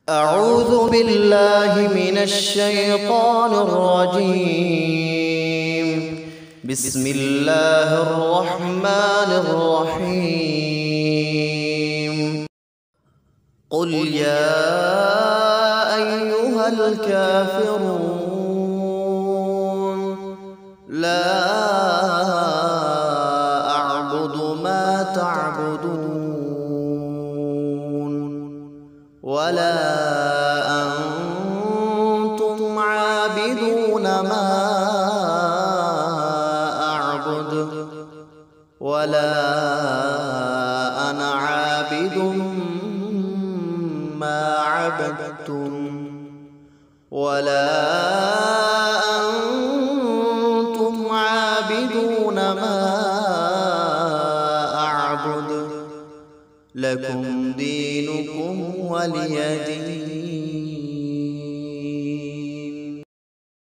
أعوذ بالله من الشيطان الرجيم. بسم الله الرحمن الرحيم. قل يا أيها الكافرون لا أعبد ما تعبدون ولا أنتم عابدون ما أعبد ولا أنا عابد ما عبدتم ولا أنتم عابدون ما أعبد لكم دينكم ولي دين.